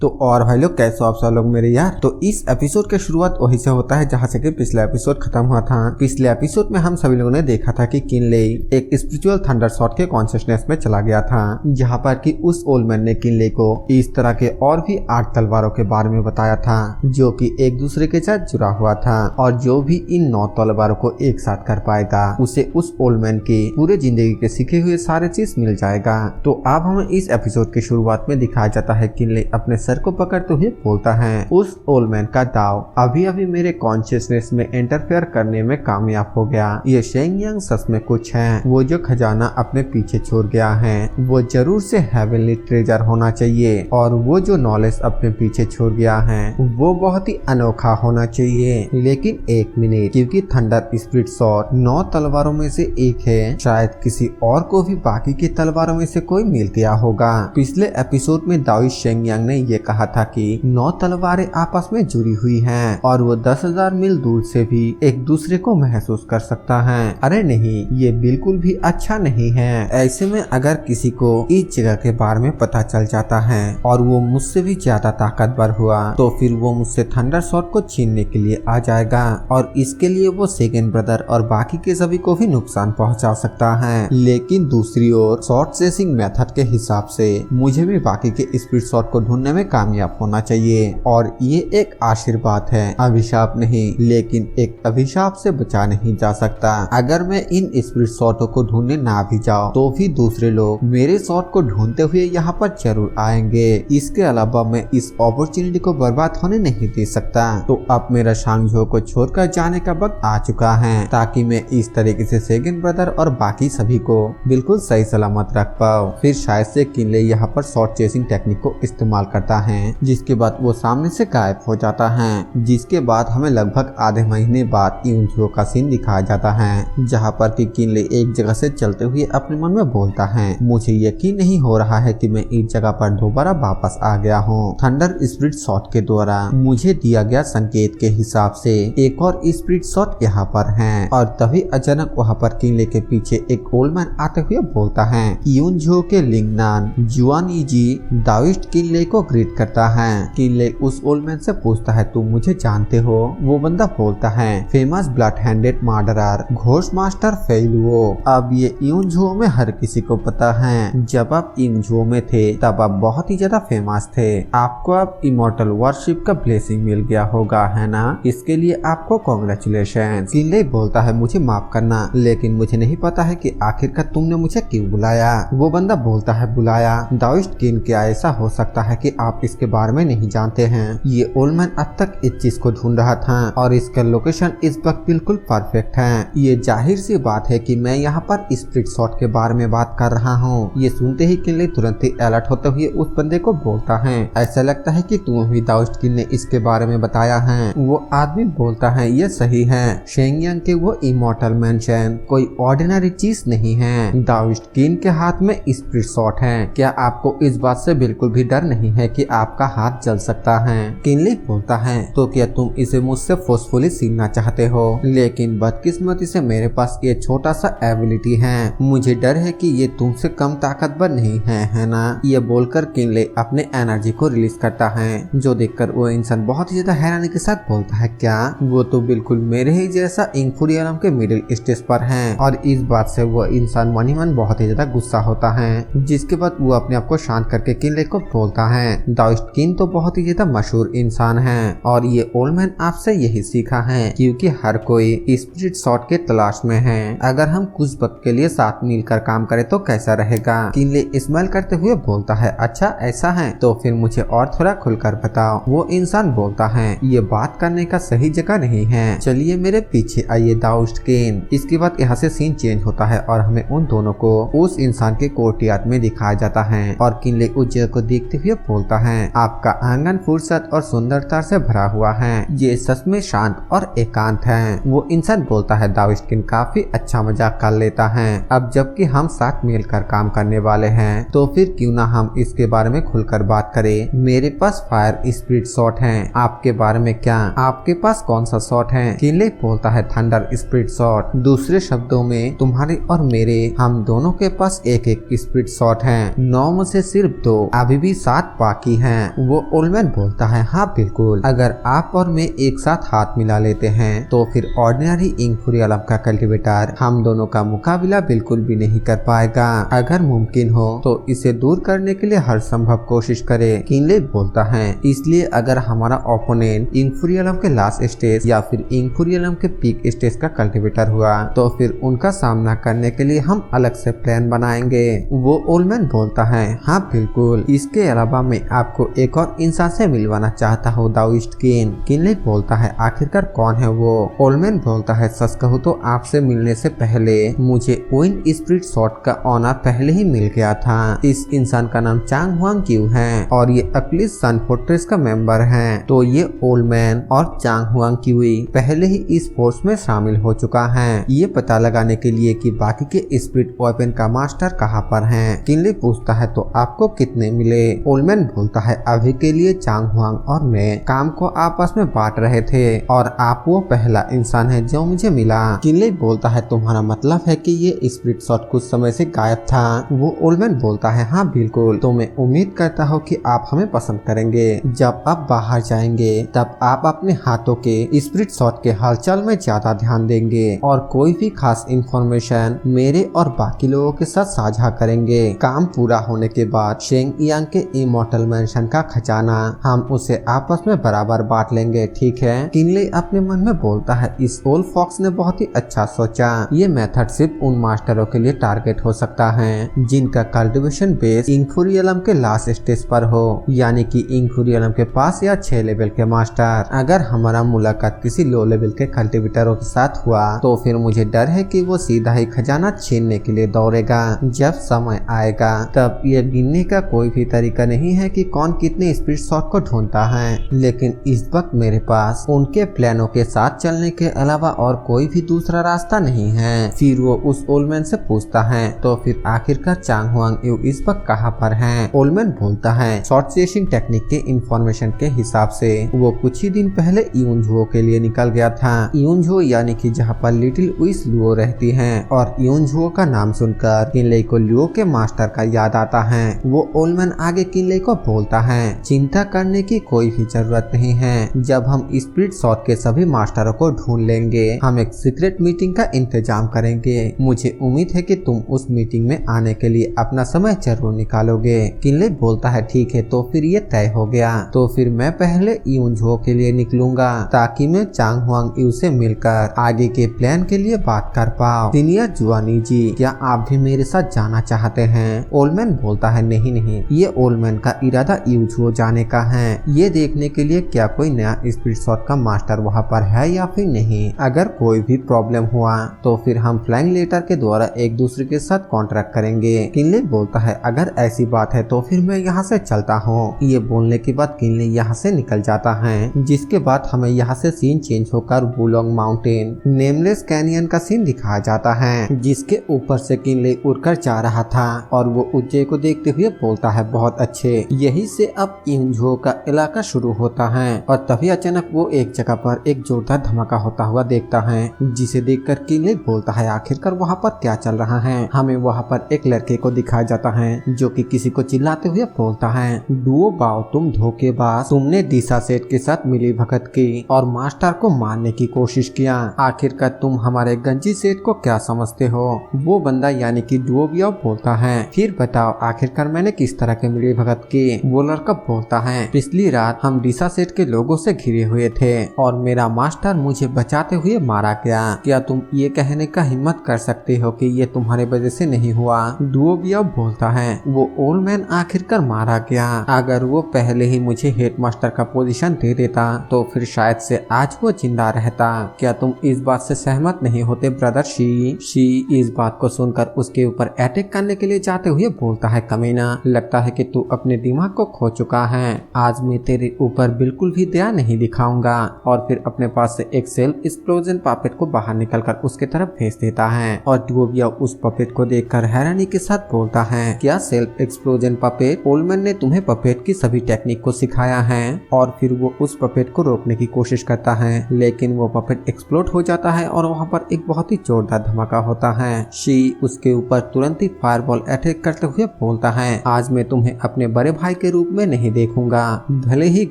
तो और भाई लोग कैसे हो आप सब लोग मेरे यार। तो इस एपिसोड की शुरुआत वहीं से होता है जहां से कि पिछला एपिसोड खत्म हुआ था। पिछले एपिसोड में हम सभी लोगों ने देखा था कि किनले एक स्पिरिचुअल थंडर शॉट के कॉन्शियसनेस में चला गया था, जहां पर कि उस ओल्ड मैन ने किनले को इस तरह के और भी 8 तलवारों के बारे में बताया था जो कि एक दूसरे के साथ जुड़ा हुआ था, और जो भी इन 9 तलवारों को एक साथ कर पाएगा उसे उस ओल्ड मैन की पूरे जिंदगी के सीखे हुए सारे चीज मिल जाएगा। तो अब हमें इस एपिसोड की शुरुआत में दिखाया जाता है किनले अपने सर को पकड़ते हुए बोलता है, उस ओल्ड मैन का दाव अभी अभी मेरे कॉन्शियसनेस में इंटरफेयर करने में कामयाब हो गया। ये शेंग यांग सच में कुछ है, वो जो खजाना अपने पीछे छोड़ गया है वो जरूर से हेवनली ट्रेजर होना चाहिए, और वो जो नॉलेज अपने पीछे छोड़ गया है वो बहुत ही अनोखा होना चाहिए। लेकिन एक मिनट, क्योंकि थंडर स्पिरिट शॉट 9 तलवारों में से एक है, शायद किसी और को भी बाकी की तलवारों में से कोई मिल गया होगा। पिछले एपिसोड में दाओ शेंग यांग ने ये कहा था कि 9 तलवारें आपस में जुड़ी हुई हैं और वो 10,000 मील दूर से भी एक दूसरे को महसूस कर सकता है। अरे नहीं, ये बिल्कुल भी अच्छा नहीं है। ऐसे में अगर किसी को इस जगह के बारे में पता चल जाता है और वो मुझसे भी ज्यादा ताकतवर हुआ तो फिर वो मुझसे थंडर शॉट को छीनने के लिए आ जाएगा, और इसके लिए वो सेकंड ब्रदर और बाकी के सभी को भी नुकसान पहुंचा सकता है। लेकिन दूसरी ओर शॉट चेसिंग मेथड के हिसाब से मुझे भी बाकी के स्पिरिट शॉट को ढूंढने में कामयाब होना चाहिए, और ये एक आशीर्वाद है, अभिशाप नहीं। लेकिन एक अभिशाप से बचा नहीं जा सकता। अगर मैं इन स्पिरिट शॉटों को ढूंढने ना भी जाऊं तो भी दूसरे लोग मेरे शॉट को ढूंढते हुए यहाँ पर जरूर आएंगे। इसके अलावा मैं इस अपॉर्चुनिटी को बर्बाद होने नहीं दे सकता। तो अब मेरा शांगझो को छोड़कर जाने का वक्त आ चुका है, ताकि मैं इस तरीके से सेकंड ब्रदर और बाकी सभी को बिल्कुल सही सलामत रख पाऊं। फिर शायद से किनले यहाँ पर शॉट चेसिंग टेक्निक को इस्तेमाल करता है, जिसके बाद वो सामने से गायब हो जाता है। जिसके बाद हमें लगभग आधे महीने बाद यूनझो का सीन दिखाया जाता है, जहाँ पर कि किनले एक जगह से चलते हुए अपने मन में बोलता है, मुझे यकीन नहीं हो रहा है कि मैं इस जगह पर दोबारा वापस आ गया हूँ। थंडर स्पिरिट शॉट के द्वारा मुझे दिया गया संकेत के हिसाब से एक और स्पिरिट शॉट यहाँ पर है, और तभी अचानक वहाँ पर किनले के पीछे एक ओल्ड मैन आते हुए बोलता है। यूनझो के लिंगनान जुआन इजी दाविस्ट किनले को ग्रीट करता है। किनले उस ओल्ड मैन से पूछता है, तुम मुझे जानते हो? वो बंदा बोलता है, famous blood handed murderer ghost master फेलुओ। अब ये यूनझो में हर किसी को पता है, जब आप यूनझो में थे तब आप बहुत ही ज्यादा फेमस थे। आपको अब इमॉर्टल वर्शिप का ब्लेसिंग मिल गया होगा, है ना? इसके लिए आपको कांग्रेचुलेशन। किनले बोलता है, मुझे माफ करना, लेकिन मुझे नहीं पता है कि आखिरकार तुमने मुझे क्यों बुलाया। वो बंदा बोलता है, बुलाया? दाविस्ट किन, क्या ऐसा हो सकता है कि आप इसके बारे में नहीं जानते हैं? ये ओल्ड मैन अब तक इस चीज को ढूंढ रहा था, और इसका लोकेशन इस वक्त बिल्कुल परफेक्ट है। ये जाहिर सी बात है कि मैं यहाँ पर स्पिरिट शॉट के बारे में बात कर रहा हूँ। ये सुनते ही किनले तुरंत ही अलर्ट होते हुए उस बंदे को बोलता है, ऐसा लगता है कि तुम्हें भी दाविस्ट किन ने इसके बारे में बताया है। वो आदमी बोलता है, ये सही है, शेंग यांग के वो इमॉर्टल मैंशन कोई ऑर्डिनरी चीज नहीं है। दाविस्ट किन के हाथ में स्पिरिट शॉट है। क्या आपको इस बात से बिल्कुल भी डर नहीं है कि आपका हाथ जल सकता है? किनले बोलता है, तो क्या तुम इसे मुझसे फोर्सफुली छीनना चाहते हो? लेकिन बदकिस्मती से मेरे पास ये छोटा सा एबिलिटी है। मुझे डर है कि ये तुमसे कम ताकतवर नहीं है ना? ये बोलकर किनले अपने एनर्जी को रिलीज करता है, जो देखकर वो इंसान बहुत ही ज्यादा हैरानी के साथ बोलता है, क्या? वो तो बिल्कुल मेरे ही जैसा इंफुरियम के मिडिल स्टेज पर है। और इस बात से वो इंसान मन ही मन बहुत ही ज्यादा गुस्सा होता है। जिसके बाद वो अपने आप को शांत करके किनले को बोलता है, दाविस्ट किन तो बहुत ही ज्यादा मशहूर इंसान है, और ये ओल्ड मैन आपसे यही सीखा है, क्योंकि हर कोई स्पिरिट शॉट के तलाश में है। अगर हम कुछ वक्त के लिए साथ मिलकर काम करें तो कैसा रहेगा? किनले स्माइल करते हुए बोलता है, अच्छा ऐसा है, तो फिर मुझे और थोड़ा खुलकर बताओ। वो इंसान बोलता है, ये बात करने का सही जगह नहीं है, चलिए मेरे पीछे आइए दाविस्ट किन। इसके बाद यहाँ से सीन चेंज होता है और हमें उन दोनों को उस इंसान के कोर्टयार्ड में दिखाया जाता है, और किनले उस जगह को देखते हुए बोलता है, आपका आंगन फुर्सत और सुंदरता से भरा हुआ है, ये सच में शांत और एकांत है। वो इंसान बोलता है, दाविस्ट किन काफी अच्छा मजाक कर लेता है। अब जबकि हम साथ मिलकर काम करने वाले हैं तो फिर क्यों ना हम इसके बारे में खुलकर बात करें। मेरे पास फायर स्पिरिट शॉट है, आपके बारे में क्या? आपके पास कौन सा शॉट है? किनले बोलता है, थंडर स्पिरिट शॉट। दूसरे शब्दों में तुम्हारे और मेरे, हम दोनों के पास एक एक स्पिरिट शॉट है। 9 में से सिर्फ 2 अभी भी 7 बाकी बाकी हैं। वो ओल्डमैन बोलता है हाँ बिल्कुल, अगर आप और मैं एक साथ हाथ मिला लेते हैं तो फिर ऑर्डिनरी इंफूरियलम का कल्टीवेटर हम दोनों का मुकाबला बिल्कुल भी नहीं कर पाएगा। अगर मुमकिन हो तो इसे दूर करने के लिए हर संभव कोशिश करे। किनले बोलता है इसलिए अगर हमारा ओपोनेंट इंफूरियलम के लास्ट स्टेज या फिर इंफूरियलम के पीक स्टेज का कल्टीवेटर हुआ तो फिर उनका सामना करने के लिए हम अलग से प्लान बनाएंगे। वो ओल्डमैन बोलता है हाँ बिल्कुल, इसके अलावा मैं आपको एक और इंसान से मिलवाना चाहता हूँ दाओइस्ट किन। किनले बोलता है आखिरकार कौन है वो? ओल्डमैन बोलता है सच कहूँ तो आपसे मिलने से पहले मुझे विंड स्पिरिट सॉर्ड का ऑनर पहले ही मिल गया था। इस इंसान का नाम चांग हुआंग क्यू है और ये अक्लिस सन फोर्ट्रेस का मेंबर है। तो ये ओल्डमैन और चांग हुआंग क्यू पहले ही इस फोर्स में शामिल हो चुका है, ये पता लगाने के लिए कि बाकी के स्पिरिट वेपन का मास्टर कहाँ पर है। किनले पूछता है तो आपको कितने मिले? ओल्डमैन बोलता है अभी के लिए चांग हुआंग और मैं काम को आपस में बांट रहे थे और आप वो पहला इंसान है जो मुझे मिला। किनले बोलता है तुम्हारा मतलब है कि ये स्पिरिट शॉट कुछ समय से गायब था? वो ओल्डमैन बोलता है हाँ बिल्कुल, तो मैं उम्मीद करता हूँ कि आप हमें पसंद करेंगे। जब आप बाहर जाएंगे तब आप अपने हाथों के स्पिरिट शॉट के हलचल में ज्यादा ध्यान देंगे और कोई भी खास इंफॉर्मेशन मेरे और बाकी लोगों के साथ साझा करेंगे। काम पूरा होने के बाद शेंग यांग के इमॉर्टल मैंशन का खजाना हम उसे आपस में बराबर बांट लेंगे, ठीक है? किनले अपने मन में बोलता है इस ओल्ड फॉक्स ने बहुत ही अच्छा सोचा। ये मेथड सिर्फ उन मास्टरों के लिए टारगेट हो सकता है जिनका कल्टीवेशन बेस इंफूरियलम के लास्ट स्टेज पर हो, यानी कि इंफूरियलम के पास या 6 लेवल के मास्टर। अगर हमारा मुलाकात किसी लो लेवल के कल्टीवेटरों के साथ हुआ तो फिर मुझे डर है कि वो सीधा ही खजाना छीनने के लिए दौड़ेगा। जब समय आएगा तब ये गिनने का कोई भी तरीका नहीं है कि कौन कितने स्पिरिट शॉट को ढूंढता है, लेकिन इस वक्त मेरे पास उनके प्लानों के साथ चलने के अलावा और कोई भी दूसरा रास्ता नहीं है। फिर वो उस ओल्डमैन से पूछता है तो फिर आखिरकार चांग हुआंग यू इस वक्त कहाँ पर हैं? ओल्डमैन बोलता है शॉर्ट चेसिंग टेक्निक के इंफॉर्मेशन के हिसाब से वो कुछ ही दिन पहले यूनझुओ के लिए निकल गया था। यूनझुओ यानी कि जहाँ पर लिटिल उइस लुओ रहती है और यूनझुओ का नाम सुनकर किनले को लुओ के मास्टर का याद आता है। वो ओल्डमैन आगे किनले को बोलता है चिंता करने की कोई भी जरूरत नहीं है, जब हम स्पिरिट शॉट के सभी मास्टरों को ढूंढ लेंगे हम एक सीक्रेट मीटिंग का इंतजाम करेंगे। मुझे उम्मीद है कि तुम उस मीटिंग में आने के लिए अपना समय जरूर निकालोगे। किनले बोलता है ठीक है, तो फिर ये तय हो गया। तो फिर मैं पहले यूनझुओ के लिए निकलूंगा ताकि मैं चांग हुआंग यू से मिलकर आगे के प्लान के लिए बात कर पाऊं। सीनियर जुआनी जी, क्या आप भी मेरे साथ जाना चाहते हैं? ओल्डमैन बोलता है नहीं नहीं, ये ओल्डमैन का इरादा यूनझुओ जाने का है, ये देखने के लिए क्या कोई नया स्पिरिट शॉट का मास्टर वहाँ पर है या फिर नहीं। अगर कोई भी प्रॉब्लम हुआ तो फिर हम फ्लाइंग लेटर के द्वारा एक दूसरे के साथ कॉन्ट्रैक्ट करेंगे। किनले बोलता है अगर ऐसी बात है तो फिर मैं यहाँ से चलता हूँ। ये बोलने के बाद किनले यहाँ से निकल जाता है, जिसके बाद हमें यहाँ से सीन चेंज होकर वुलोंग माउंटेन नेमलेस कैनियन का सीन दिखाया जाता है, जिसके ऊपर से किनले उड़कर जा रहा था और वो ऊंचाई को देखते हुए बोलता है बहुत अच्छे। यही से अब यूनझुओ का इलाका शुरू होता है और तभी अचानक वो एक जगह पर एक जोरदार धमाका होता हुआ देखता है, जिसे देखकर किनले बोलता है आखिरकार वहाँ पर क्या चल रहा है। हमें वहाँ पर एक लड़के को दिखाया जाता है जो कि किसी को चिल्लाते हुए बोलता है डुओ बाओ तुम धोखेबाज, तुमने दिशा सेठ के साथ मिली भगत की और मास्टर को मारने की कोशिश किया, आखिरकार तुम हमारे गंजी सेठ को क्या समझते हो? वो बंदा यानी कि डुओ बियाओ बोलता है फिर बताओ आखिरकार मैंने किस तरह के मिली भगत की? वो लड़का बोलता है पिछली रात हम दिशा सेठ के लोगों से घिरे हुए थे और मेरा मास्टर मुझे बचाते हुए मारा गया। क्या तुम ये कहने का हिम्मत कर सकते हो कि ये तुम्हारे वजह से नहीं हुआ? डुओ बियाओ बोलता है वो ओल्डमैन आखिरकार मारा गया, अगर वो पहले ही मुझे हेडमास्टर का पोजीशन दे देता तो फिर शायद से आज वो जिंदा रहता। क्या तुम इस बात से सहमत नहीं होते ब्रदर शी इस बात को सुनकर उसके ऊपर अटैक करने के लिए जाते हुए बोलता है कमीना, लगता है कि तू अपने दिमाग को खो चुका है, आज मैं तेरे ऊपर बिल्कुल भी दया नहीं दिखाऊंगा। और फिर अपने पास से एक सेल्फ एक्सप्लोजन पपेट को बाहर निकलकर उसके तरफ भेज देता है और डुओ बियाओ उस पपेट को देखकर हैरानी के साथ बोलता है क्या सेल्फ एक्सप्लोजन पपेट? ओल्डमैन ने तुम्हें पपेट की सभी टेक्निक को सिखाया है? और फिर वो उस पपेट को रोकने की कोशिश करता है लेकिन वो पपेट एक्सप्लोड हो जाता है और वहाँ पर एक बहुत ही जोरदार धमाका होता है। शी उसके ऊपर तुरंत ही फायरबॉल अटैक करते हुए बोलता है आज मैं तुम्हें अपने बड़े भाई के रूप में नहीं देखूंगा। भले ही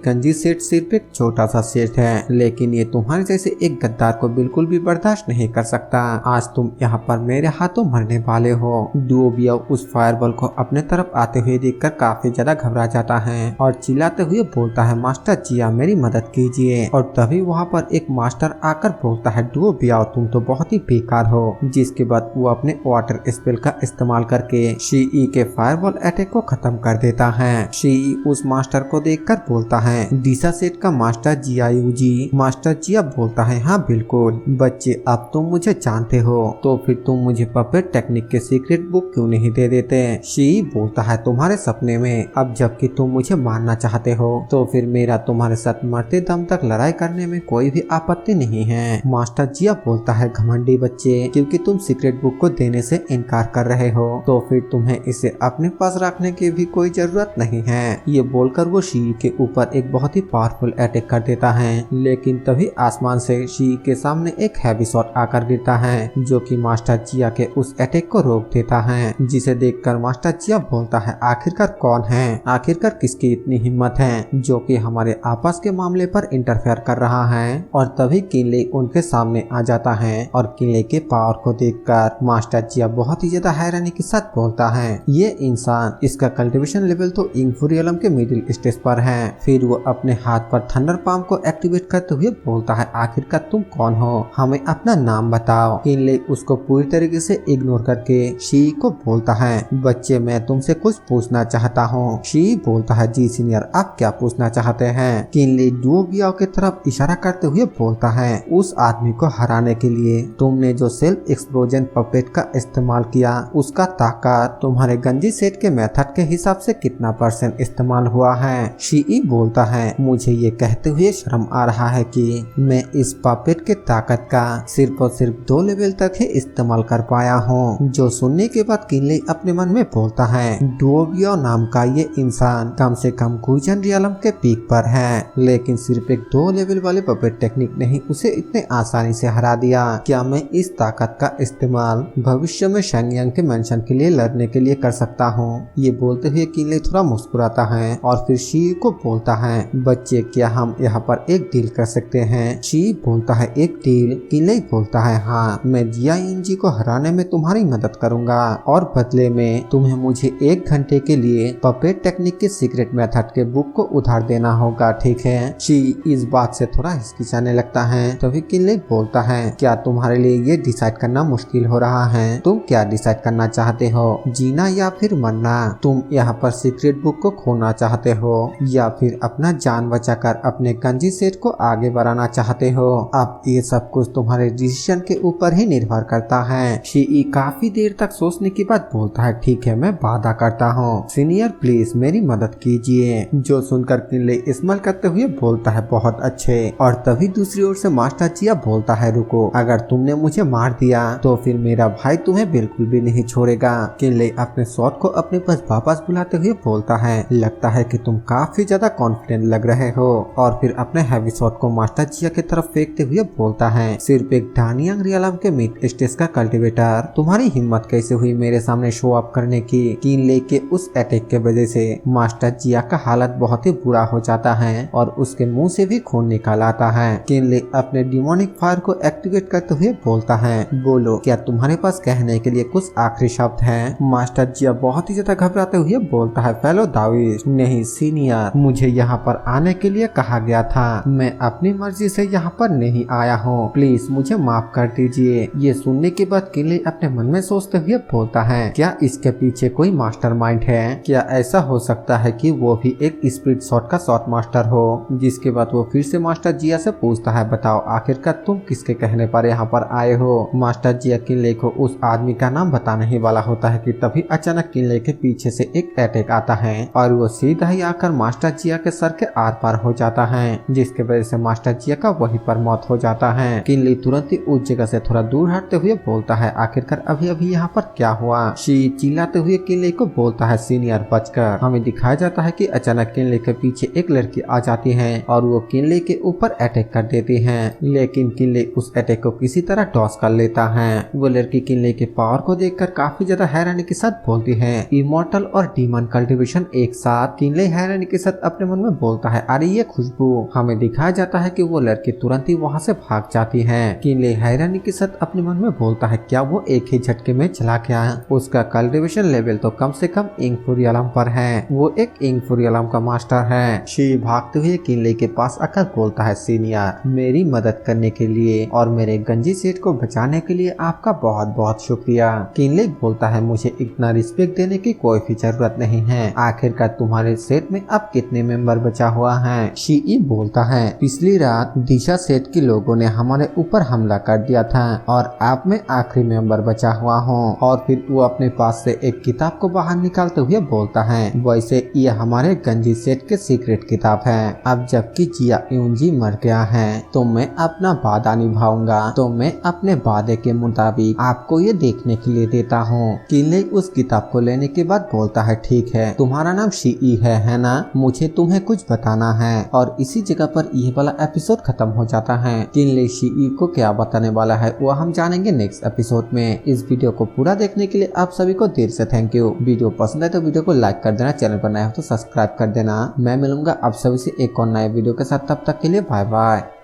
गंजी सेठ सिर्फ एक छोटा सा सेठ है, लेकिन ये तुम्हारे जैसे एक गद्दार को बिल्कुल भी बर्दाश्त नहीं कर सकता। आज तुम यहाँ पर मेरे हाथों मरने वाले हो। डुओबिया उस फायरबॉल को अपने तरफ आते हुए देखकर काफी ज्यादा घबरा जाता है और चिल्लाते हुए बोलता है, मास्टर जिया मेरी मदद कीजिए। और तभी वहाँ पर एक मास्टर आकर बोलता है, डुओबिया तुम तो बहुत ही बेकार हो। जिसके बाद वो अपने वाटर स्पेल का इस्तेमाल करके शीई के फायरबॉल अटैक को खत्म कर देता है। शीई उस मास्टर को देखकर बोलता है, डीसा सेट का मास्टर जिया यूजी। मास्टर जिया बोलता है, हाँ बिल्कुल बच्चे, अब तुम मुझे जानते हो, तो फिर तुम मुझे पपेट टेक्निक के सीक्रेट बुक क्यों नहीं दे देते। शीई बोलता है, तुम्हारे सपने में, अब जबकि तुम मुझे मारना चाहते हो तो फिर मेरा तुम्हारे साथ मरते दम तक लड़ाई करने में कोई भी आपत्ति नहीं है। मास्टर जिया बोलता है, घमंडी बच्चे, क्योंकि तुम सीक्रेट बुक को देने से इनकार कर रहे हो तो फिर तुम्हें इसे अपने पास रखने की भी कोई जरूरत नहीं है। ये बोलकर वो शी के ऊपर एक बहुत ही पावरफुल अटैक कर देता है, लेकिन तभी आसमान से शी के सामने एक हैवी शॉट आकर गिरता है जो कि मास्टर जिया के उस अटैक को रोक देता है। जिसे देखकर मास्टर जिया बोलता है, आखिरकार कौन है, आखिरकार किसकी इतनी हिम्मत है जो कि हमारे आपस के मामले पर इंटरफेयर कर रहा है। और तभी किनले उनके सामने आ जाता है और किनले के पावर को देखकर मास्टर जिया बहुत ही ज्यादा हैरानी के साथ बोलता है, ये इंसान, इसका कल्टीवेशन लेवल तो इंफोरियलम के मिडिल स्टेज पर है। फिर वो अपने हाथ पर थंडर पाम को एक्टिवेट करते हुए बोलता है, आखिरकार तुम कौन हो, हमें अपना नाम बताओ। किनले उसको पूरी तरीके से इग्नोर करके शी को बोलता है, बच्चे मैं तुमसे कुछ पूछना चाहता हूँ। शी बोलता है, जी सीनियर आप क्या पूछना चाहते हैं। किनले डुओबिया की तरफ इशारा करते हुए बोलता है, उस आदमी को हराने के लिए तुमने जो सेल्फ एक्सप्लोजन पपेट का इस्तेमाल किया उसका ताकत तुम्हारे गंजी सेट के मेथड के हिसाब से कितना % इस्तेमाल हुआ है। शीई बोलता है, मुझे ये कहते हुए शर्म आ रहा है कि मैं इस पपेट के ताकत का सिर्फ और सिर्फ 2 लेवल तक ही इस्तेमाल कर पाया हूँ। जो सुनने के बाद किनले अपने मन में बोलता है, डुओबिया नाम का ये इंसान कम से कम गुइजन रियलम के पीक पर है, लेकिन सिर्फ एक 2 लेवल वाले पपेट टेक्निक ने ही उसे इतने आसानी से हरा दिया। क्या मैं इस ताकत का इस्तेमाल भविष्य में शेंगयांग के मेंशन के लिए लड़ने के लिए कर सकता हूँ। ये बोलते हुए किनले थोड़ा मुस्कुराता है और फिर शी को बोलता है, बच्चे क्या हम यहाँ पर एक डील कर सकते हैं। शी बोलता है, एक डील। किनले बोलता है, हाँ मैं जिया यूजी को हराने में तुम्हारी मदद करूंगा और बदले में तुम्हें मुझे 1 घंटे के लिए पपेट टेक्निक के सीक्रेट मेथड के बुक को उधार देना होगा, ठीक है। शी इस बात से थोड़ा हिचकिचाने लगता है। तभी किनले बोलता है, क्या तुम्हारे लिए ये डिसाइड करना मुश्किल हो रहा है, तुम क्या डिसाइड करना चाहते हो, जीना या फिर मरना। तुम यहाँ पर सीक्रेट बुक को खोना चाहते हो या फिर अपना जान बचाकर अपने गंजी सेट को आगे बढ़ाना चाहते हो। अब ये सब कुछ तुम्हारे डिसीजन के ऊपर ही निर्भर करता है। शी काफी देर तक सोचने के बाद बोलता है, ठीक है मैं वादा करता हूँ सीनियर प्लीज मेरी मदद कीजिए। जो सुनकर किनले स्माइल करते हुए बोलता है, बहुत अच्छे। और तभी दूसरी ओर से मास्टर जिया बोलता है, रुको, अगर तुमने मुझे मार दिया तो फिर मेरा भाई तुम्हें बिल्कुल भी नहीं छोड़ेगा। किनले अपने शॉट को अपने पास वापस बुलाते हुए बोलता है, लगता है कि तुम काफी ज्यादा कॉन्फिडेंट लग रहे हो। और फिर अपने हैवी शॉट को मास्टर जिया की तरफ फेंकते हुए बोलता है, सिर्फ एक डानियांग रियलम के मिड स्टेज का कल्टीवेटर, तुम्हारी हिम्मत कैसे हुई मेरे सामने शो अप करने की। किनले के उस अटैक के वजह से मास्टर जिया का हालत बहुत ही बुरा हो जाता है और उसके मुंह से भी खून निकाल आता है। किनले अपने डिमोनिक फायर को एक्टिवेट करते हुए बोलता है, बोलो क्या तुम्हारे पास कहने के लिए कुछ आखिरी शब्द है। मास्टर जिया बहुत ही ज्यादा घबराते हुए बोलता है, फेलो दाविश, नहीं सीनियर, मुझे यहाँ पर आने के लिए कहा गया था, मैं अपनी मर्जी से यहाँ पर नहीं आया हूँ, प्लीज मुझे माफ कर दीजिए। ये सुनने के बाद किनले अपने मन में सोचते हुए बोलता है, क्या इसके पीछे कोई मास्टरमाइंड है, क्या ऐसा हो सकता है कि वो भी एक स्पीड शॉट का शॉट मास्टर हो। जिसके बाद वो फिर से मास्टर जिया से पूछता है, बताओ आखिरकार तुम किसके कहने पर यहाँ पर आए हो। मास्टर जिया किनले को उस आदमी का नाम बताने ही वाला होता है कि तभी अचानक किनले के पीछे से एक अटैक आता है और वो सीधा ही आकर मास्टर जिया के सर के आर पार हो जाता है, जिसके वजह से मास्टर जिया का वहीं पर मौत हो जाता है। किनले तुरंत ही उस जगह से थोड़ा दूर हटते हुए बोलता है, आखिरकार अभी अभी यहाँ पर क्या हुआ। शी चिल्लाते हुए किनले को बोलता है, सीनियर बचकर। हमें दिखाया जाता है कि अचानक किनले के पीछे एक लड़की आ जाती है और वो किनले के ऊपर अटैक कर देती है, लेकिन किनले उस अटैक को किसी तरह टॉस कर लेता है। वो लड़की किनले के पावर को देखकर काफी ज्यादा हैरानी के साथ बोलती है, इमॉर्टल और डीमन कल्टीवेशन एक साथ किनले हैरानी के साथ अपने मन में बोलता है, अरे ये खुशबू। हमें दिखाया जाता है कि वो लड़की तुरंत ही वहाँ से भाग जाती है। किनले हैरानी के साथ अपने मन में बोलता है, क्या वो एक ही झटके में चला गया? उसका कल्टीवेशन लेवल तो कम से कम इंगफुरियलम पर है। वो एक इंगफुरियलम का मास्टर है। शी भागते हुए किनले के पास आकर बोलता है, सीनियर, मेरी मदद करने के लिए और मेरे गंजी सेठ को बचाने के लिए आपका बहुत बहुत शुक्रिया। किनले बोलता है, मुझे इतना रिस्पेक्ट देने की कोई भी जरूरत नहीं है। आखिरकार तुम्हारे सेट में अब कितने मेंबर बचा हुआ है? शी बोलता है, पिछली रात दिशा सेट के लोगों ने हमारे ऊपर हमला कर दिया था और आप में आखिरी मेंबर बचा हुआ हूँ। और फिर वो अपने पास से एक किताब को बाहर निकालते हुए बोलता है, वैसे ये हमारे गंजी सेट के सीक्रेट किताब है। अब जबकि जिया यूंजी मर गया है तो मैं अपना वादा निभाऊंगा, तो मैं अपने वादे के मुताबिक आपको ये देखने के लिए देता हूँ। किनले उस किताब को लेने के बाद बोलता है, ठीक है, तुम्हारा नाम शी है ना? मुझे तुम्हें कुछ बताना है। और इसी जगह पर ये वाला एपिसोड खत्म हो जाता है। किनले शी को क्या बताने वाला है वो हम जानेंगे नेक्स्ट एपिसोड में। इस वीडियो को पूरा देखने के लिए आप सभी को दिल से थैंक यू। वीडियो पसंद है तो वीडियो को लाइक कर देना, चैनल पर नया हो तो सब्सक्राइब कर देना। मैं मिलूंगा आप सभी से एक और नए वीडियो के साथ, तब तक के लिए बाय बाय।